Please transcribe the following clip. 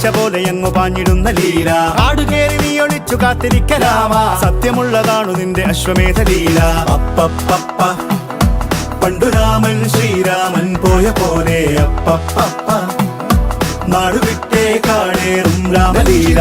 പച്ച പോലെ അങ്ങു പാഞ്ഞിടുന്ന ലീല. ആടുകേറി നീ ഒളിച്ചു കാത്തിരിക്കലാമ, സത്യമുള്ളതാണു നിന്റെ അശ്വമേധ ലീല. അപ്പപ്പ പണ്ടു രാമൻ ശ്രീരാമൻ പോയ പോലെ അപ്പപ്പ നാടുവിട്ടേ കാടേറും രാമലീല.